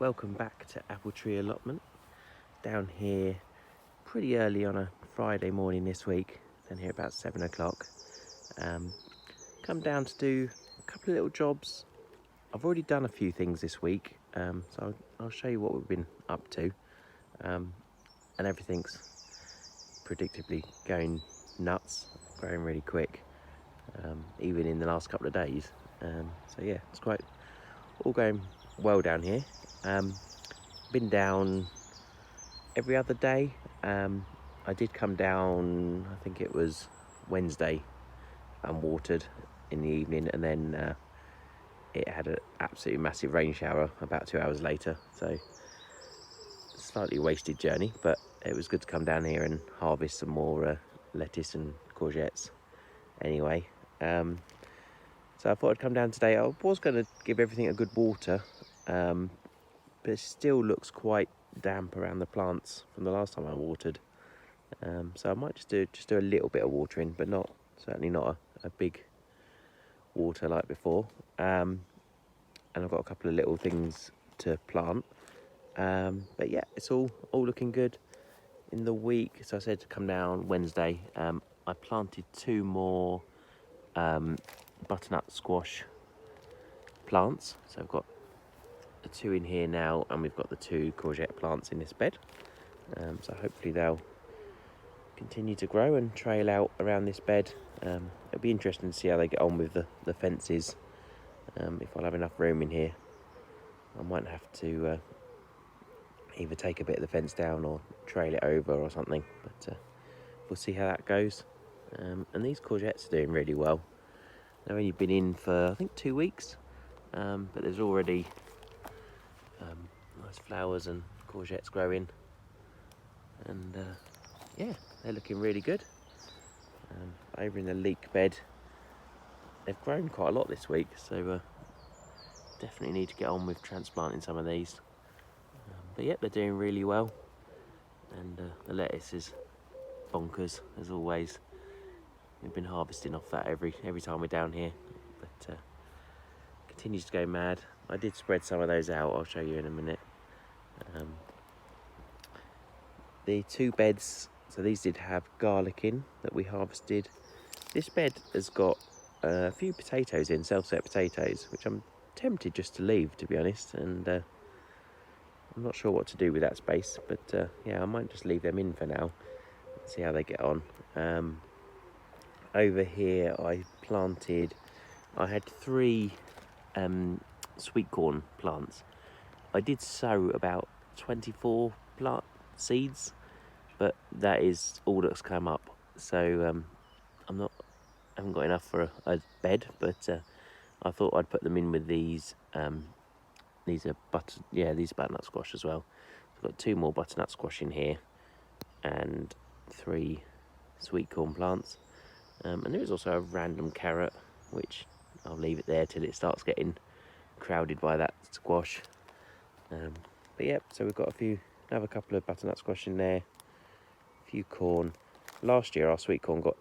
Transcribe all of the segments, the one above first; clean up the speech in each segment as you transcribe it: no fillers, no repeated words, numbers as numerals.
Welcome back to Apple Tree Allotment. Down here pretty early on a Friday morning this week. Down here about 7 o'clock. Come down to do a couple of little jobs. I've already done a few things this week, so I'll show you what we've been up to. And everything's predictably going nuts, growing really quick, even in the last couple of days. So yeah, it's quite all going well down here. Been down every other day. I did come down, I think it was Wednesday, and watered in the evening, and then it had an absolutely massive rain shower about 2 hours later, so slightly wasted journey, but it was good to come down here and harvest some more lettuce and courgettes anyway. So I thought I'd come down today. I was going to give everything a good water, but it still looks quite damp around the plants from the last time I watered. So I might just do a little bit of watering, but certainly not a big water like before. And I've got a couple of little things to plant. But yeah, it's all looking good. In the week, so I said to come down Wednesday, I planted 2 more butternut squash plants. So I've got the 2 in here now, and we've got the 2 courgette plants in this bed. So hopefully they'll continue to grow and trail out around this bed. It'll be interesting to see how they get on with the fences. If I'll have enough room in here, I might have to either take a bit of the fence down or trail it over or something, but we'll see how that goes. And these courgettes are doing really well. They've only been in for I think 2 weeks, but there's already nice flowers and courgettes growing, and yeah, they're looking really good. Over in the leek bed, they've grown quite a lot this week, so definitely need to get on with transplanting some of these. But yeah, they're doing really well, and the lettuce is bonkers as always. We've been harvesting off that every time we're down here, but continues to go mad. I did spread some of those out, I'll show you in a minute. The 2 beds, so these did have garlic in that we harvested. This bed has got a few potatoes in, self-set potatoes, which I'm tempted just to leave, to be honest, and I'm not sure what to do with that space, but yeah, I might just leave them in for now and see how they get on. Over here I had 3 sweet corn plants. I did sow about 24 plant seeds, but that is all that's come up, so I haven't got enough for a bed, but I thought I'd put them in with these. These are butternut squash as well. I've got 2 more butternut squash in here and 3 sweet corn plants. And there is also a random carrot, which I'll leave it there till it starts getting crowded by that squash. But yeah, so we've got another couple of butternut squash in there, a few corn. Last year our sweet corn got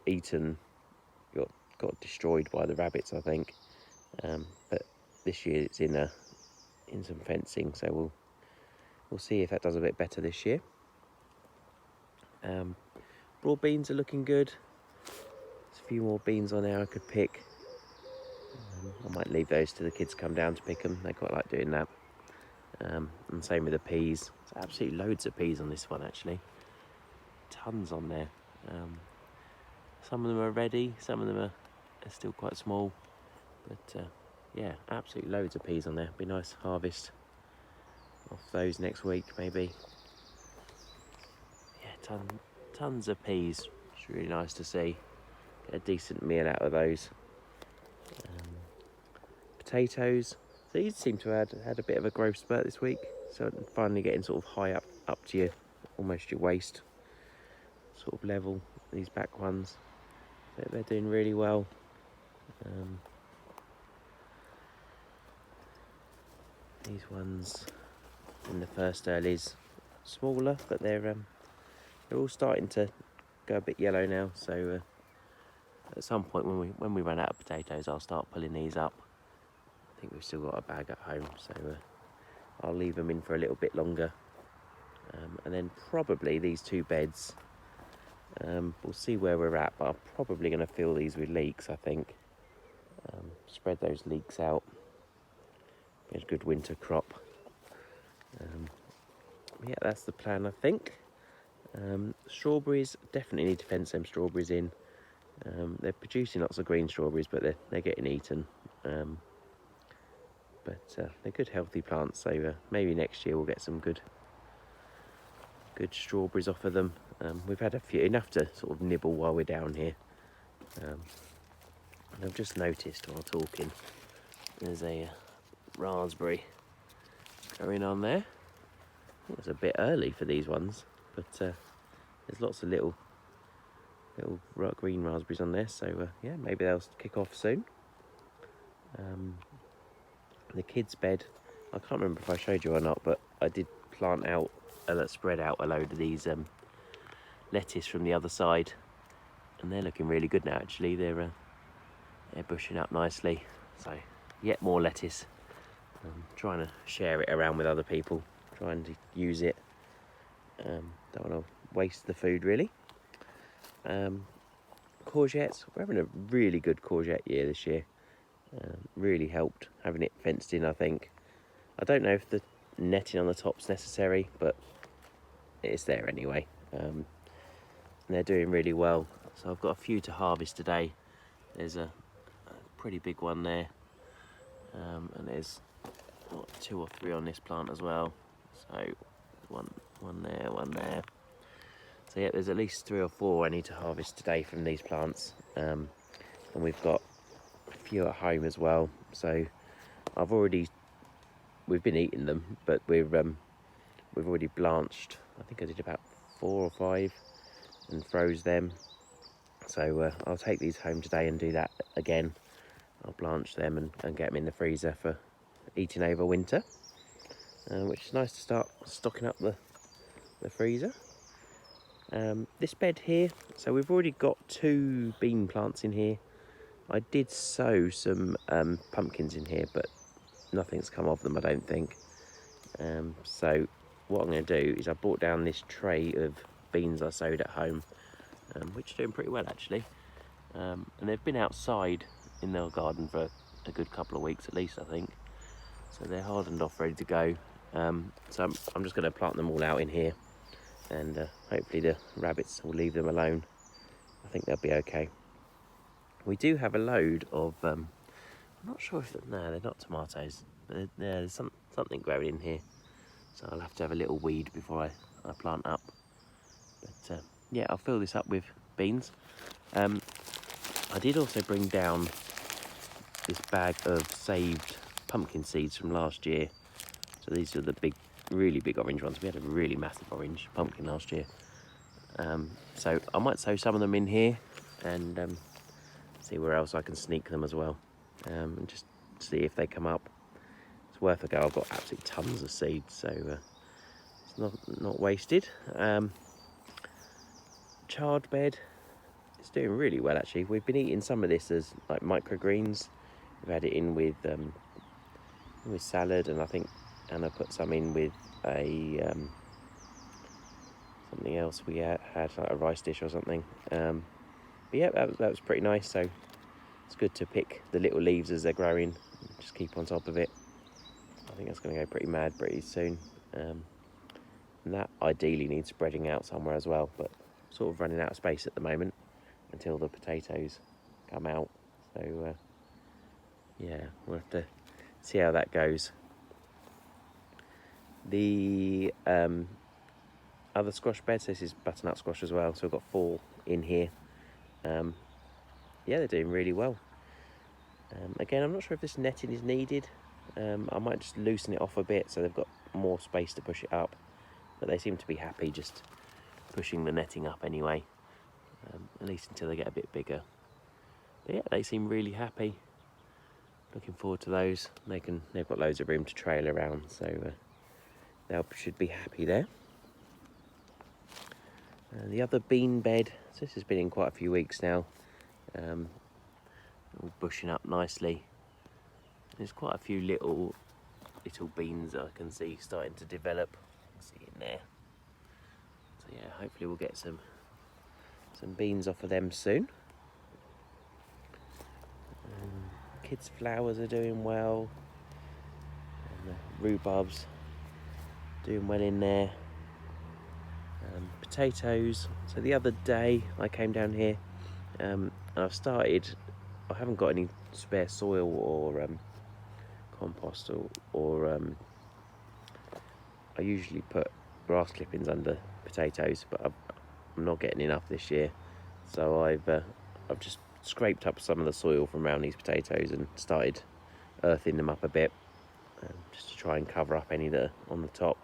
destroyed by the rabbits, I think. But this year it's in some fencing, so we'll see if that does a bit better this year. Broad beans are looking good. There's a few more beans on there I could pick. I might leave those to the kids to come down to pick them. They quite like doing that. And same with the peas. There's absolutely loads of peas on this one, actually. Tons on there. Some of them are ready, some of them are still quite small, but yeah, absolutely loads of peas on there. Be nice harvest off those next week, maybe. Yeah, tons of peas. It's really nice to see. Get a decent meal out of those. Potatoes. These seem to have had a bit of a growth spurt this week, so finally getting sort of high up to almost your waist sort of level. These back ones, they're doing really well. These ones in the first earlies, smaller, but they're all starting to go a bit yellow now. So at some point when we run out of potatoes, I'll start pulling these up. I think we've still got a bag at home, so I'll leave them in for a little bit longer. And then probably these 2 beds, we'll see where we're at, but I'm probably going to fill these with leeks, I think. Spread those leeks out. Get a good winter crop. Yeah, that's the plan, I think. Strawberries, definitely need to fence them strawberries in. They're producing lots of green strawberries, but they're getting eaten. But they're good, healthy plants, so maybe next year we'll get some good strawberries off of them. We've had a few, enough to sort of nibble while we're down here. And I've just noticed while talking, there's a raspberry going on there. I think it's a bit early for these ones, but there's lots of little green raspberries on there, so yeah, maybe they'll kick off soon. The kids' bed, I can't remember if I showed you or not, but I did spread out a load of these lettuce from the other side, and they're looking really good now. Actually, they're bushing up nicely. So yet more lettuce. I'm trying to share it around with other people, trying to use it. Don't want to waste the food really. Courgettes, we're having a really good courgette year this year. Really helped having it fenced in, I think. I don't know if the netting on the top's necessary, but it's there anyway. And they're doing really well. So I've got a few to harvest today. There's a pretty big one there, and there's 2 or 3 on this plant as well. So one there, one there. So yeah, there's at least 3 or 4 I need to harvest today from these plants. And we've got a few at home as well. So we've been eating them, but we've already blanched. I think I did about 4 or 5 and froze them. So I'll take these home today and do that again. I'll blanch them and get them in the freezer for eating over winter, which is nice to start stocking up the freezer. This bed here, so we've already got 2 bean plants in here. I did sow some pumpkins in here, but nothing's come of them, I don't think. So what I'm going to do is I brought down this tray of beans I sowed at home, which are doing pretty well actually. And they've been outside in their garden for a good couple of weeks at least, I think. So they're hardened off, ready to go. So I'm just going to plant them all out in here, and hopefully the rabbits will leave them alone. I think they'll be okay. We do have a load of, I'm not sure if, no, they're not tomatoes, but there's something growing in here. So I'll have to have a little weed before I plant up. But yeah, I'll fill this up with beans. I did also bring down this bag of saved pumpkin seeds from last year. So these are the really big orange ones. We had a really massive orange pumpkin last year. So I might sow some of them in here and see where else I can sneak them as well, and just see if they come up. It's worth a go. I've got absolutely tons of seeds, so it's not wasted. Chard bed, it's doing really well actually. We've been eating some of this as like microgreens. We've had it in with salad, and I think Anna put some in with a something else we had like a rice dish or something. But yeah, that was pretty nice. So it's good to pick the little leaves as they're growing, just keep on top of it. I think that's going to go pretty mad pretty soon. And that ideally needs spreading out somewhere as well, but sort of running out of space at the moment until the potatoes come out. So yeah, we'll have to see how that goes. The other squash beds, this is butternut squash as well, so we've got 4 in here. Yeah, they're doing really well. Again, I'm not sure if this netting is needed. I might just loosen it off a bit so they've got more space to push it up, but they seem to be happy just pushing the netting up anyway, at least until they get a bit bigger. But yeah, they seem really happy. Looking forward to those. They've got loads of room to trail around, so they should be happy there. The other bean bed, so this has been in quite a few weeks now, all bushing up nicely. There's quite a few little little beans I can see starting to develop. See in there. So yeah, hopefully we'll get some beans off of them soon. Kids' flowers are doing well. And the rhubarb's doing well in there. Potatoes. So the other day I came down here and I haven't got any spare soil or compost or I usually put grass clippings under potatoes, but I'm not getting enough this year. So I've just scraped up some of the soil from around these potatoes and started earthing them up a bit, just to try and cover up any that are on the top.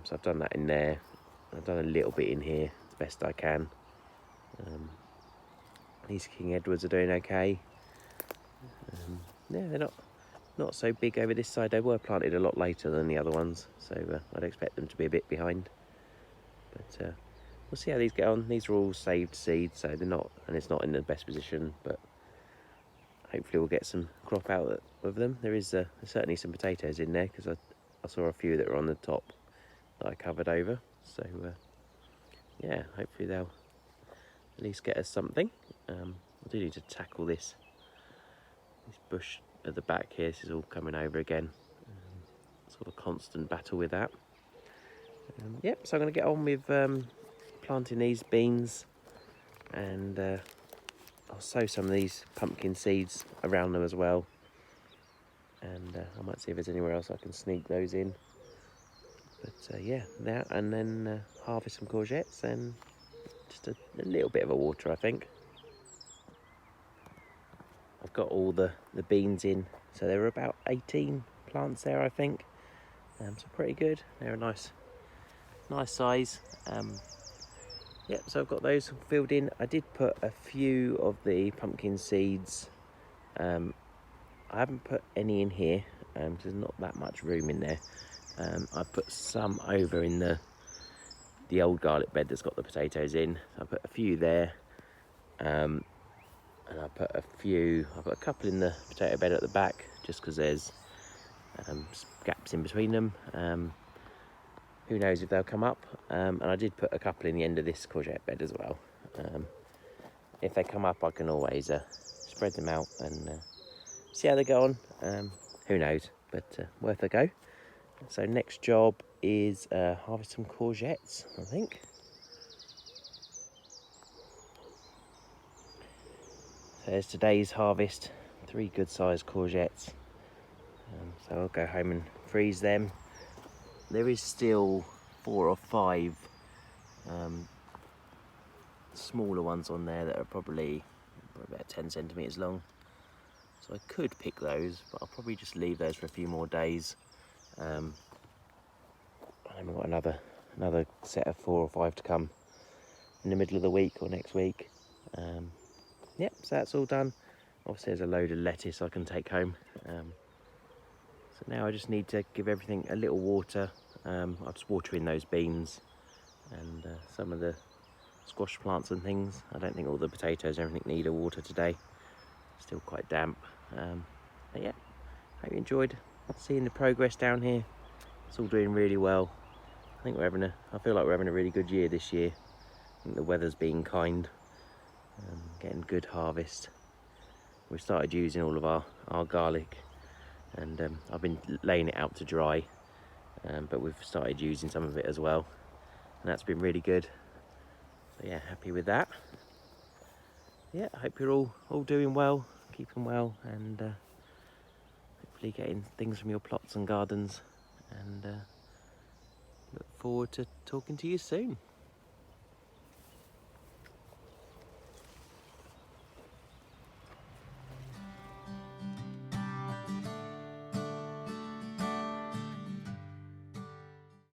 So I've done that in there. I've done a little bit in here, as best I can. These King Edwards are doing okay. Yeah, they're not so big over this side. They were planted a lot later than the other ones, so I'd expect them to be a bit behind. But we'll see how these get on. These are all saved seeds, so it's not in the best position, but hopefully we'll get some crop out of them. There is certainly some potatoes in there, because I saw a few that were on the top that I covered over. So yeah, hopefully they'll at least get us something. I do need to tackle this bush at the back here. This is all coming over again. Sort of constant battle with that. Yep, so I'm going to get on with planting these beans, and I'll sow some of these pumpkin seeds around them as well. And I might see if there's anywhere else I can sneak those in. But yeah, that, and then harvest some courgettes and just a little bit of a water, I think. I've got all the beans in, so there were about 18 plants there, I think. So pretty good. They're a nice size. Yep, so I've got those filled in. I did put a few of the pumpkin seeds. I haven't put any in here, because there's not that much room in there. I put some over in the old garlic bed that's got the potatoes in. I put a few there, and I put a couple in the potato bed at the back, just because there's gaps in between them. Who knows if they'll come up. And I did put a couple in the end of this courgette bed as well. If they come up, I can always spread them out and see how they go on. Who knows, but worth a go. So next job is harvest some courgettes, I think. So there's today's harvest, 3 good sized courgettes. So I'll go home and freeze them. There is still 4 or 5 smaller ones on there that are probably about 10 centimetres long. So I could pick those, but I'll probably just leave those for a few more days. And then we've got another set of 4 or 5 to come in the middle of the week or next week. Yep, so that's all done. Obviously there's a load of lettuce I can take home. So now I just need to give everything a little water. I'll just water in those beans and some of the squash plants and things. I don't think all the potatoes and everything need a water today. Still quite damp. But yeah, hope you enjoyed seeing the progress down here. It's all doing really well. I feel like we're having a really good year this year. I think the weather's been kind. Getting good harvest. We've started using all of our garlic, and I've been laying it out to dry, but we've started using some of it as well, and that's been really good. So yeah, happy with that. Yeah, I hope you're all doing well, keeping well, and hopefully getting things from your plots and gardens, and look forward to talking to you soon.